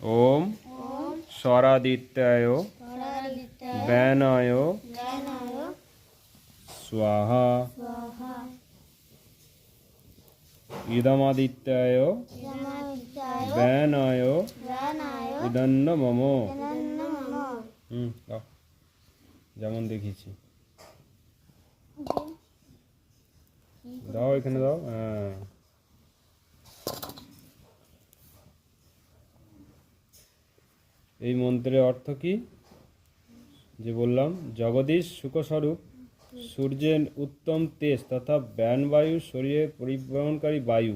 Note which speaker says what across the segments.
Speaker 1: ওম স্বরাদিত্যায় ব্যানায় স্বাহা। ইদমাদিত্যায় ব্যানায় ইদন্ন মম। যেমন দেখিয়েছি দাও, এখানে দাও। হ্যাঁ, এই মন্ত্রের অর্থ কি যে বললাম, জগদীশ সুখস্বরূপ সূর্যের উত্তম তেজ তথা ব্যানবায়ু, শরীরে পরিবহনকারী বায়ু।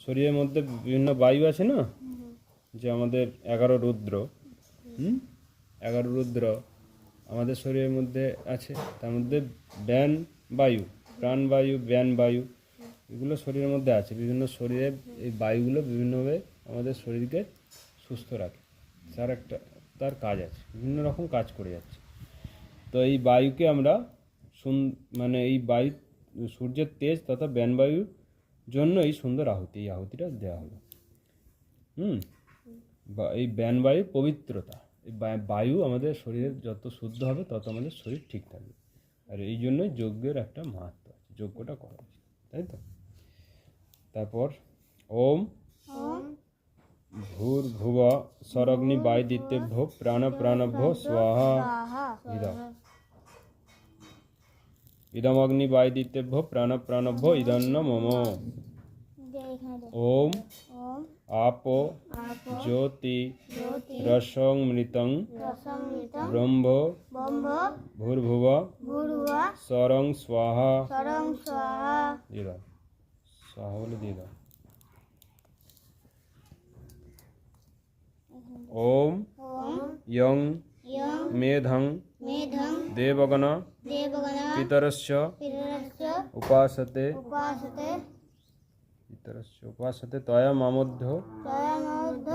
Speaker 1: শরীরের মধ্যে বিভিন্ন বায়ু আছে না, যে আমাদের 11 রুদ্র। 11 রুদ্র আমাদের শরীরের মধ্যে আছে। তার মধ্যে ব্যান বায়ু, প্রাণবায়ু, ব্যান বায়ু, এগুলো শরীরের মধ্যে আছে। বিভিন্ন শরীরে এই বায়ুগুলো বিভিন্নভাবে আমাদের শরীরকে সুস্থ রাখে। তার কাজ আছে, বিভিন্ন রকম কাজ করে যাচ্ছে। তো এই বায়ুকে আমরা মানে এই বায়ু, সূর্যের তেজ তথা ব্যানবায়ুর জন্য এই সুন্দর আহুতি, এই আহুতিটা দেওয়া হলো। এই ব্যানবায়ু পবিত্রতা, এই বায়ু আমাদের শরীরে যত শুদ্ধ হবে তত আমাদের শরীর ঠিক থাকবে। আর এই জন্যই যজ্ঞের একটা মাহাত্ম্য আছে, যজ্ঞটা করা উচিত, তাই তো। তারপর ওম ভূর্ভুব স্বরগ্নি বায়ুদিত্যেভ্যো প্রাণভ্যো স্বাহা। ইদমগ্নি বায়ুদিত্যেভ্যো প্রাণভ্যো ইদন্ন মম। ওম আপো জ্যোতি রসমৃতং ব্রহ্ম ভূর্ভুব স্বরং স্বাহা। দিয়ে দাও, স্বাহা বলে দিয়ে দাও। ওম ইয়ং মেধং দেবগণ পিতরস্য উপাসতে তয়া মামধ্য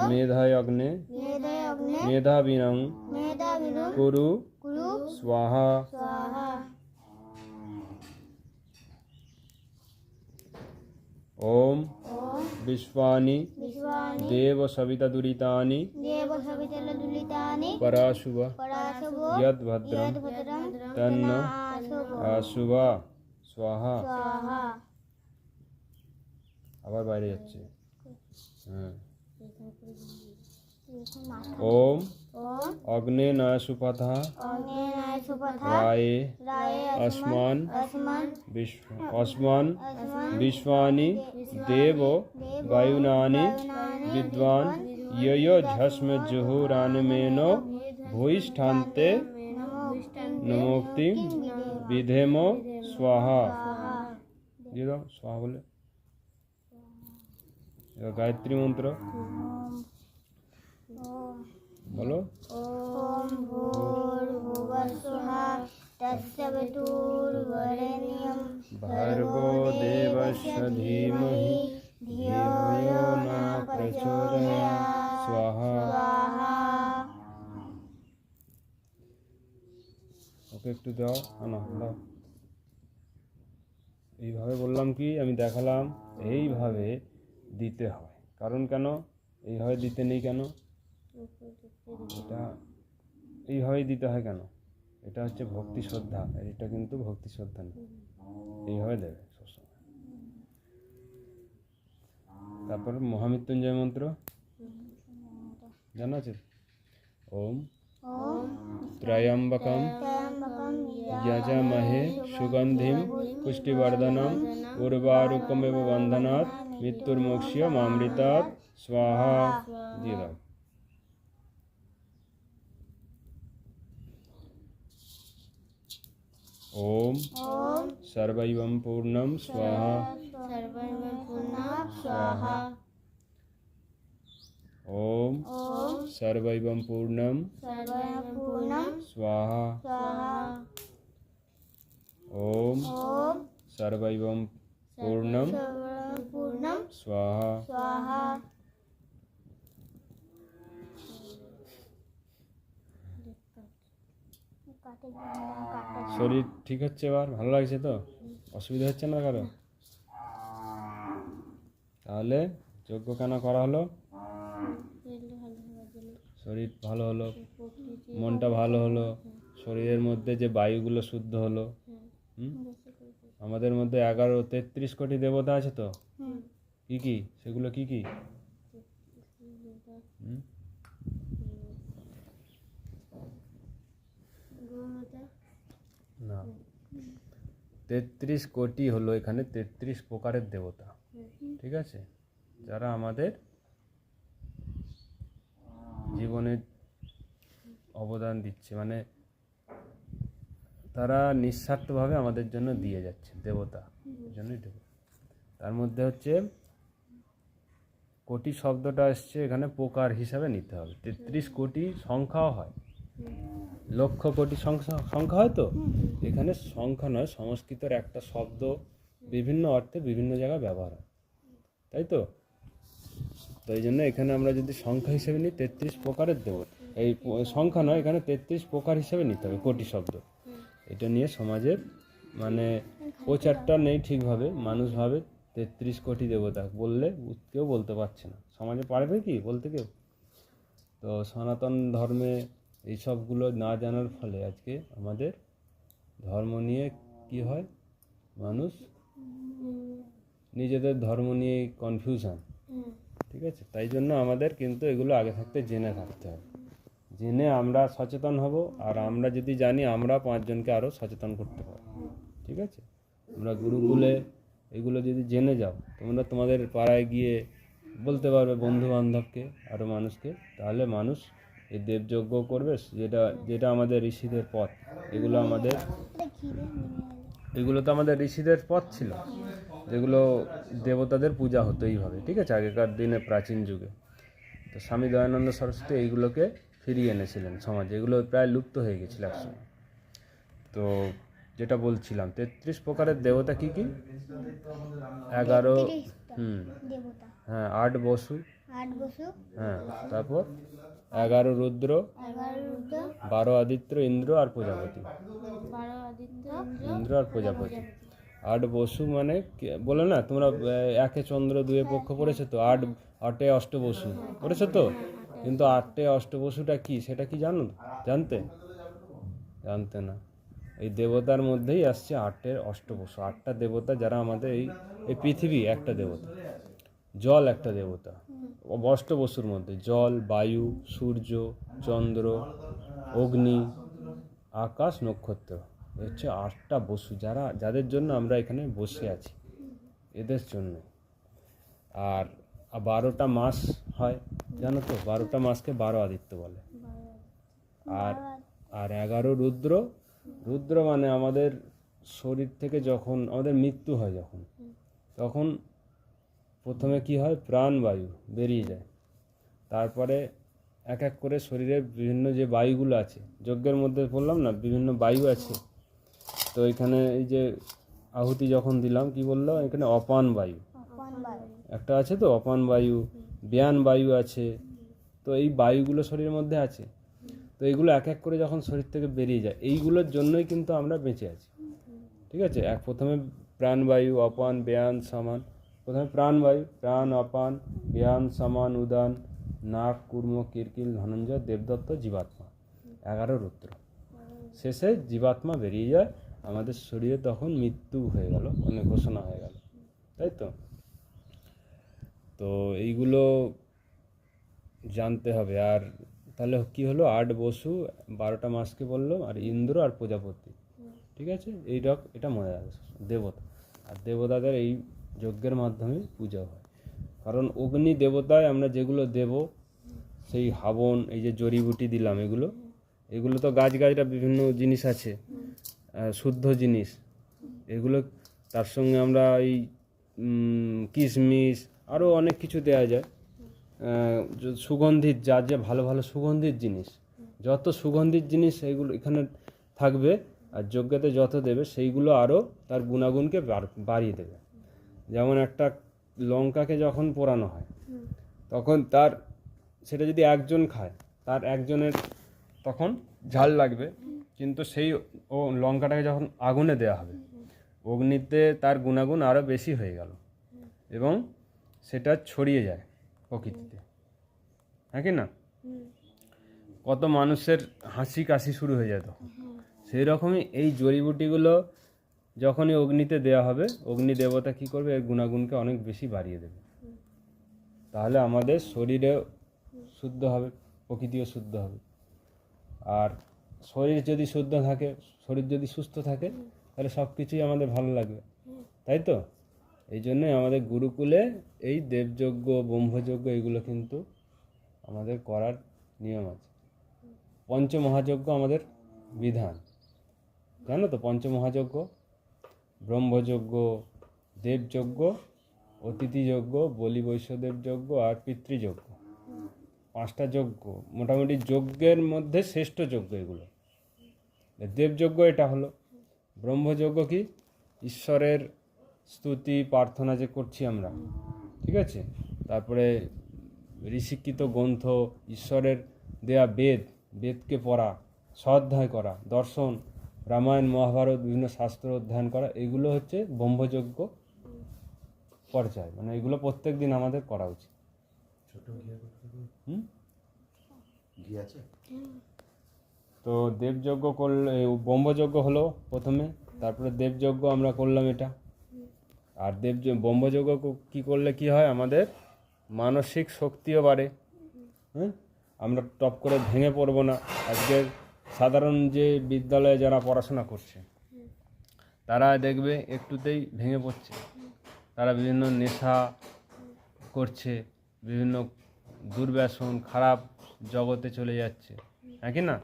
Speaker 1: মেধায় অগ্নে মেধাবিনং কুরু স্বাহা। ওম বিশ্বানি দেব সবিতা দুরিতানি পরাশুভ যদ ভদ্রং তন্ন আশুভ স্বাহা। আবার বাইরে যাচ্ছে। ওম অগ্নে নাশুপথা রায়ে আসমান বিশ্বানি দেব বায়ুনানি বিদ্বান ইয় ঝস্ম জুহুরানমেনো ভূয়িষ্ঠান্তে নমোক্তি বিধেম স্বাহা। দিয়ে দাও, স্বাহা বলে। গায়ত্রী মন্ত্র বলো।
Speaker 2: ওম ভূর্ভুবস্সুঃ তস্সবিতুর্বরেণ্যং
Speaker 1: ভর্গো দেবস্য ধীমহি ধিয়ো यो न प्रचोदयात् स्वाहा। ওকে একটু দাও, না দাও। এইভাবে বললাম কি, আমি দেখালাম এইভাবে দিতে হয়। কারণ কেন এইভাবে দিতে নেই কেন, এটা এইভাবেই দিতে হয় কেন, এটা হচ্ছে ভক্তি শ্রদ্ধা। এটা কিন্তু ভক্তি শ্রদ্ধা নেই, এইভাবে দেবে সবসময়। তারপর মহামৃত্যুঞ্জয় মন্ত্র জানা আছে। ওম ত্রয়ম্বকম যজামহে সুগন্ধিম পুষ্টিবর্ধনম উর্বারুকমেব বন্ধনাৎ মৃত্যুর্মোক্ষ্য মামৃতাৎ স্বাহা। দিয়ে দাও। ओम सर्वैवं पूर्णं स्वाहा। ओम सर्वैवं पूर्णं स्वाहा। ओम सर्वैवं पूर्णं स्वाहा। শরীর ঠিক হচ্ছে, এবার ভালো লাগছে তো, অসুবিধা হচ্ছে না কারো? তাহলে যজ্ঞ কেন করা হলো? শরীর ভালো হলো, মনটা ভালো হলো, শরীরের মধ্যে যে বায়ুগুলো শুদ্ধ হলো। আমাদের মধ্যে 11-33 কোটি দেবতা আছে তো, কি কি সেগুলো কি কি? না, 33 কোটি হলো এখানে 33 প্রকারের দেবতা, ঠিক আছে, যারা আমাদের জীবনে অবদান দিচ্ছে, মানে তারা নিঃস্বার্থভাবে আমাদের জন্য দিয়ে যাচ্ছে, দেবতা জন্যই দেবতা। তার মধ্যে হচ্ছে কোটি শব্দটা আসছে এখানে প্রকার হিসাবে নিতে হবে। 33 কোটি সংখ্যাও হয়, লক্ষ কোটি সংখ্যা হয় তো, এখানে সংখ্যা নয়, সংস্কৃতের একটা শব্দ বিভিন্ন অর্থে বিভিন্ন জায়গায় ব্যবহার হয়, তাই তো। তো এই জন্য এখানে আমরা যদি সংখ্যা হিসেবে নিই 33 প্রকারের দেবতা, এই সংখ্যা নয়, এখানে 33 প্রকার হিসেবে নিতে হবে কোটি শব্দ। এটা নিয়ে সমাজের মানে প্রচারটা নেই ঠিকভাবে, মানুষ ভাবে 33 কোটি দেবতা বললে কেউ বলতে পারছে না, সমাজে পারবে কি বলতে কেউ। তো সনাতন ধর্মে এই সবগুলো না জানার ফলে আজকে আমাদের ধর্ম নিয়ে কি হয়, মানুষ নিজেদের ধর্ম নিয়ে কনফিউশন, ঠিক আছে। তাই জন্য আমাদের কিন্তু এগুলো আগে থাকতে জেনে থাকতে হবে, জেনে আমরা সচেতন হব, আর আমরা যদি জানি আমরা 5 জনকে আরও সচেতন করতে পারবো, ঠিক আছে। আমরা গুরুকুলে এগুলো যদি জেনে যাও, তোমরা তোমাদের পাড়ায় গিয়ে বলতে পারবে বন্ধু বান্ধবকে, আরও মানুষকে, তাহলে মানুষ এই দেবযজ্ঞ করবে, যেটা যেটা আমাদের ঋষিদের পথ, এগুলো তো আমাদের ঋষিদের পথ ছিল, যেগুলো দেবতাদের পূজা হতো এইভাবে, ঠিক আছে, আগেকার দিনে প্রাচীন যুগে। তো স্বামী দয়ানন্দ সরস্বতী এইগুলোকে ফিরিয়ে এনেছিলেন সমাজে, এগুলো প্রায় লুপ্ত হয়ে গেছিল একসময়। তো যেটা বলছিলাম 33 প্রকারের দেবতা কি কি? 11
Speaker 2: দেবতা,
Speaker 1: হ্যাঁ 8 বসু,
Speaker 2: 8 বসু,
Speaker 1: হ্যাঁ, তারপর 11 রুদ্র,
Speaker 2: 11 রুদ্র,
Speaker 1: 12 আদিত্য, ইন্দ্র আর প্রজাপতি,
Speaker 2: 12 আদিত্য,
Speaker 1: ইন্দ্র আর প্রজাপতি। 8 বসু মানে বলে না তোমরা, 1 চন্দ্র 2 পক্ষ পড়েছো তো, 8 অষ্টবসু পড়েছো তো, কিন্তু 8 অষ্টবসুটা কি সেটা কি জানতে না। এই দেবতার মধ্যেই আসছে 8 অষ্টবসু, 8টা দেবতা, যারা আমাদের এই পৃথিবী একটা দেবতা, জল একটা দেবতা, অষ্টবসুর মধ্যে জল, বায়ু, সূর্য, চন্দ্র, অগ্নি, আকাশ, নক্ষত্র, হচ্ছে 8টা বসু, যাদের জন্য আমরা এখানে বসে আছি, এদের জন্য। আর 12টা মাস হয়, জানো তো, 12টা মাসকে 12 আদিত্য বলে। আর 11 রুদ্র মানে আমাদের শরীর থেকে যখন আমাদের মৃত্যু হয়, তখন প্রথমে কি হয়, প্রাণবায়ু বেরিয়ে যায়, তারপরে এক এক করে শরীরের বিভিন্ন যে বায়ুগুলো আছে, যজ্ঞের মধ্যে বললাম না বিভিন্ন বায়ু আছে, তো এখানে এই যে আহুতি যখন দিলাম কি বললো, এখানে অপান বায়ু একটা আছে, তো অপান বায়ু, ব্যান বায়ু আছে, তো এই বায়ুগুলো শরীরের মধ্যে আছে। তো এইগুলো এক এক করে যখন শরীর থেকে বেরিয়ে যায়, এইগুলোর জন্যই কিন্তু আমরা বেঁচে আছি, ঠিক আছে। প্রথমে প্রাণবায়ু, অপান, ব্যান, সমান। প্রথমে প্রাণবায়ু, প্রাণ, অপান, ব্যান, সমান, উদান, নাক, কুর্ম, কিরকিল, ধনঞ্জয়, দেবদত্ত, জীবাত্মা, 11 রুদ্র। শেষে জীবাত্মা বেরিয়ে যায়, আমাদের শরীরে তখন মৃত্যু হয়ে গেল, মানে ঘোষণা হয়ে গেল, তাই তো। তো এইগুলো জানতে হবে। আর তাহলে কি হলো, 8 বসু, 12টা মাসকে বললো, আর ইন্দ্র আর প্রজাপতি, ঠিক আছে। এটা মনে রাখবে, দেবতা। আর দেবতাদের এই যজ্ঞের মাধ্যমে পূজা হয়, কারণ অগ্নি দেবতায় আমরা যেগুলো দেব, সেই হাবন, এই যে জড়িবুটি দিলাম, এগুলো তো গাছগাছরা বিভিন্ন জিনিস আছে, শুদ্ধ জিনিস, এগুলো তার সঙ্গে আমরা এই কিশমিশ আরও অনেক কিছু দেওয়া যায়, সুগন্ধিত, যে ভালো ভালো সুগন্ধিত জিনিস, যত সুগন্ধিত জিনিস এইগুলো এখানে থাকবে, আর যজ্ঞতে যত দেবে সেইগুলো আরও তার গুণাগুণকে বাড়িয়ে দেবে। যেমন একটা লঙ্কাকে যখন পোড়ানো হয়, তখন সেটা যদি একজন খায়, তার একজনের তখন ঝাল লাগবে, কিন্তু সেই লঙ্কাটাকে যখন আগুনে দেওয়া হবে, অগ্নিতে তার গুণাগুণ আরও বেশি হয়ে গেল, এবং সেটা ছড়িয়ে যায় প্রকৃতিতে, হ্যাঁ কি না। কত মানুষের হাসি কাশি শুরু হয়ে যেত। সেই রকমই এই জড়িবুটিগুলো যখনই অগ্নিতে দেওয়া হবে, অগ্নি দেবতা কী করবে, এর গুণাগুণকে অনেক বেশি বাড়িয়ে দেবে। তাহলে আমাদের শরীরে শুদ্ধ হবে, প্রকৃতিও শুদ্ধ হবে। আর শরীর যদি শুদ্ধ থাকে, শরীর যদি সুস্থ থাকে, তাহলে সব কিছুই আমাদের ভালো লাগবে, তাই তো? এই জন্যই আমাদের গুরুকুলে এই দেবযজ্ঞ, ব্রহ্মযজ্ঞ এগুলো কিন্তু আমাদের করার নিয়ম আছে। পঞ্চমহাযজ্ঞ আমাদের বিধান, জানো তো? পঞ্চমহাযজ্ঞ: ব্রহ্মযজ্ঞ, দেবযজ্ঞ, অতিথিযজ্ঞ, বলি বৈশ্যদেব যজ্ঞ আর পিতৃযজ্ঞ। 5টা যজ্ঞ, মোটামুটি যজ্ঞের মধ্যে শ্রেষ্ঠ যজ্ঞ এগুলো। দেবযজ্ঞ এটা হলো। ব্রহ্মযজ্ঞ কি? ঈশ্বরের স্তুতি প্রার্থনা যে করছি আমরা, ঠিক আছে? তারপরে ঋষিকৃত গ্রন্থ, ঈশ্বরের দেয়া বেদকে পড়া, স্বাধ্যায় করা, দর্শন, রামায়ণ মহাভারত, বিভিন্ন শাস্ত্র অধ্যয়ন করা, এগুলো হচ্ছে ব্রহ্মযজ্ঞ পর্যায়। মানে এগুলো প্রত্যেক দিন আমাদের করা উচিত।
Speaker 3: ঘি আছে?
Speaker 1: তো দেবযজ্ঞ করলে, ব্রহ্মযজ্ঞ হলো প্রথমে, তারপরে দেবযজ্ঞ আমরা করলাম এটা। আর ব্রহ্মযজ্ঞ কী করলে কি হয়, আমাদের মানসিক শক্তিও বাড়ে। আমরা টপ করে ভেঙে পড়বো না। আজকের সাধারণ যে বিদ্যালয়ে যারা পড়াশোনা করছে, তারা দেখবে একটুতেই ভেঙে পড়ছে। তারা বিভিন্ন নেশা করছে, বিভিন্ন দুর্ব্যসন, খারাপ জগতে চলে যাচ্ছে, হ্যাঁ কি না?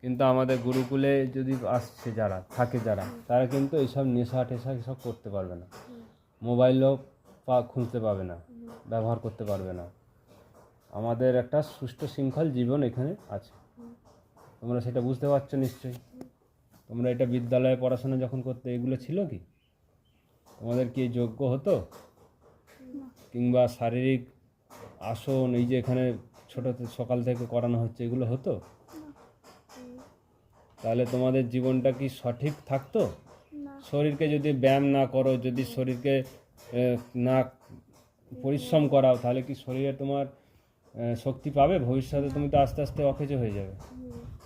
Speaker 1: কিন্তু আমাদের গুরুকুলে যদি আসছে যারা থাকে, তারা কিন্তু এইসব নেশা টেশা এসব করতে পারবে না। মোবাইলও খুলতে পারবে না, ব্যবহার করতে পারবে না। আমাদের একটা সুষ্ঠু শৃঙ্খল জীবন এখানে আছে। তোমরা সেটা বুঝতে পারছো নিশ্চয়ই। তোমরা এটা বিদ্যালয়ে পড়াশোনা যখন করতে, এগুলো ছিল কি? তোমাদের কি যোগ্য হতো? কিংবা শারীরিক আসন, এই যে এখানে ছোট সকাল থেকে করানো হচ্ছে, এগুলো হতো? তাহলে তোমাদের জীবনটা কি সঠিক থাকতো? শরীরকে যদি ব্যায়াম না করো, যদি শরীরকে না পরিশ্রম করাও, তাহলে কি শরীরে তোমার শক্তি পাবে? ভবিষ্যতে তুমি তো আস্তে আস্তে অকেজো হয়ে যাবে।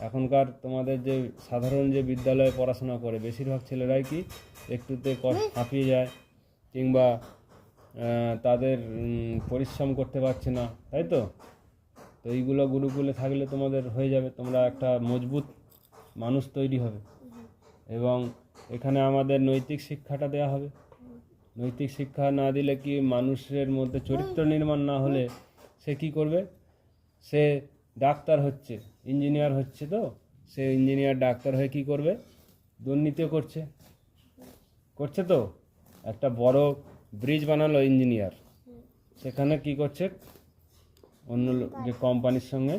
Speaker 1: এখনকার তোমাদের যে সাধারণ যে বিদ্যালয়ে পড়াশোনা করে, বেশিরভাগ ছেলেরাই কি একটুতে হাঁপিয়ে যায়, কিংবা তাদের পরিশ্রম করতে পারছে না, তাই তো? তো এইগুলো গুরুকুলে থাকলে তোমাদের হয়ে যাবে, তোমরা একটা মজবুত মানুষ তৈরি হবে। এবং এখানে আমাদের নৈতিক শিক্ষাটা দেওয়া হবে। নৈতিক শিক্ষা না দিলে কি, মানুষের মধ্যে চরিত্র নির্মাণ না হলে সে কি করবে? সে ডাক্তার হচ্ছে, ইঞ্জিনিয়ার হচ্ছে, তো সে ইঞ্জিনিয়ার ডাক্তার হয়ে কি করবে? দুর্নীতিও করছে তো। একটা বড় ব্রিজ বানালো ইঞ্জিনিয়ার, সেখানে কি করছে? অন্য যে কোম্পানির সঙ্গে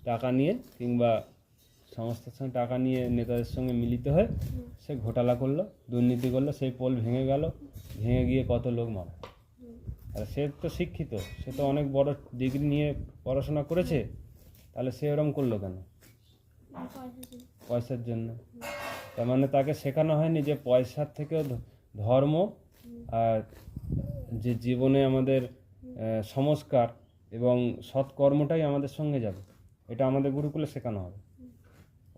Speaker 1: টাকা নিয়ে, কিংবা সংস্থার সঙ্গে টাকা নিয়ে, নেতাদের সঙ্গে মিলিত হয়ে সে ঘোটালা করলো, দুর্নীতি করলো, সেই পোল ভেঙে গেল, ভেঙে গিয়ে কত লোক মারা। আর সে তো শিক্ষিত, সে তো অনেক বড় ডিগ্রি নিয়ে পড়াশোনা করেছে, তাহলে সে এরকম করলো কেন? পয়সার জন্য। তার মানে তাকে শেখানো হয়নি যে পয়সার থেকেও ধর্ম আর যে জীবনে আমাদের সংস্কার এবং সৎকর্মটাই আমাদের সঙ্গে যাবে। এটা আমাদের গুরুকুলে শেখানো হবে।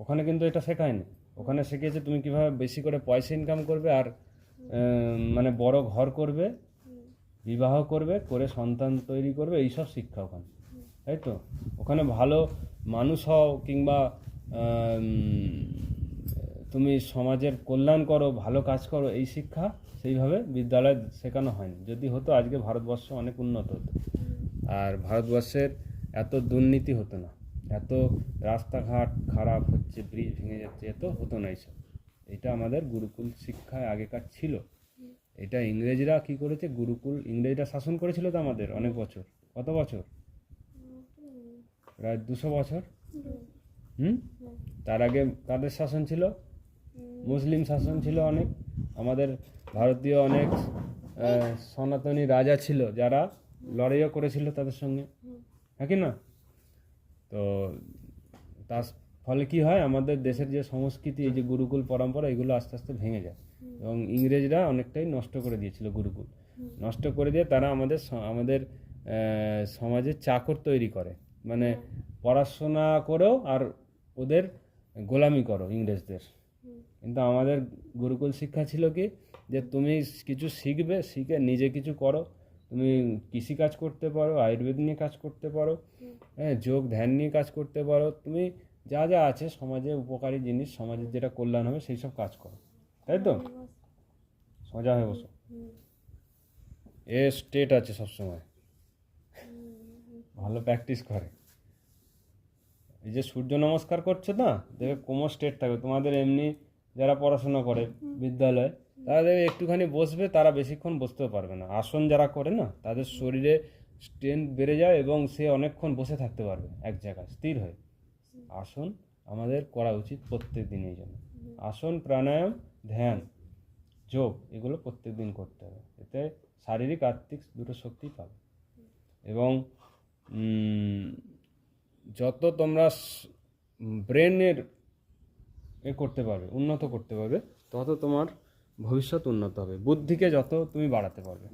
Speaker 1: ওখানে কিন্তু এটা শেখায়নি। ওখানে শিখিয়েছে তুমি কীভাবে বেশি করে পয়সা ইনকাম করবে, আর মানে বড় ঘর করবে, বিবাহ করবে, করে সন্তান তৈরি করবে, এইসব শিক্ষা ওখানে, তাই তো? ওখানে ভালো মানুষ হও, কিংবা তুমি সমাজের কল্যাণ করো, ভালো কাজ করো, এই শিক্ষা সেইভাবে বিদ্যালয়ে শেখানো হয়নি। যদি হতো, আজকে ভারতবর্ষ অনেক উন্নত হতো, আর ভারতবর্ষের এত দুর্নীতি হতো না, এত রাস্তাঘাট খারাপ হচ্ছে, ব্রিজ ভেঙে যাচ্ছে, এত হতো না এইসব। এটা আমাদের গুরুকুল শিক্ষায় আগেকার ছিল। এটা ইংরেজরা কি করেছে? গুরুকুল, ইংরেজরা শাসন করেছিল তো আমাদের অনেক বছর। কত বছর? প্রায় 200 বছর। তার আগে কাদের শাসন ছিল? মুসলিম শাসন ছিল অনেক। আমাদের ভারতীয় অনেক সনাতনী রাজা ছিল, যারা লড়াইও করেছিল তাদের সঙ্গে, হ্যাঁ কি না? তো তার ফলে কি হয়, আমাদের দেশের যে সংস্কৃতি, এই যে গুরুকুল পরম্পরা, এগুলো আস্তে আস্তে ভেঙে যায়। এবং ইংরেজরা অনেকটাই নষ্ট করে দিয়েছিল গুরুকুল। নষ্ট করে দিয়ে তারা আমাদের সমাজে চাকর তৈরি করে, মানে পড়াশোনা করো আর ওদের গোলামি করো ইংরেজদের। কিন্তু আমাদের গুরুকুল শিক্ষা ছিল কি, যে তুমি কিছু শিখবে, শিখে নিজে কিছু করো। তুমি কৃষিকাজ করতে পারো, আয়ুর্বেদ নিয়ে কাজ করতে পারো, হ্যাঁ, যোগ ধ্যান নিয়ে কাজ করতে পারো, তুমি যা যা আছে সমাজে উপকারী জিনিস, সমাজের যেটা কল্যাণ হবে সেই সব কাজ করো, তাই তো? সোজা হয়ে বসো, এ স্টেট আছে সবসময়, ভালো প্র্যাকটিস করে। এই যে সূর্য নমস্কার করছে না, দেখবে কোমর স্টেট থাকবে। তোমাদের এমনি যারা পড়াশোনা করে বিদ্যালয়ে, তারা দেখবে একটুখানি বসবে, তারা বেশিক্ষণ বসতেও পারবে না। আসন যারা করে না, তাদের শরীরে স্ট্রেংথ বেড়ে যায় এবং সে অনেকক্ষণ বসে থাকতে পারবে এক জায়গায় স্থির হয়ে। আসন আমাদের করা উচিত প্রত্যেক দিনের জন্য। আসন, প্রাণায়াম, ধ্যান, যোগ, এগুলো প্রত্যেক দিন করতে হবে। এতে শারীরিক আত্মিক দুটো শক্তি পাবে। এবং যত তোমরা ব্রেনের করতে পারবে, উন্নত করতে পারবে, তত তোমার ভবিষ্যৎ উন্নত হবে। বুদ্ধিকে যত তুমি বাড়াতে পারবে।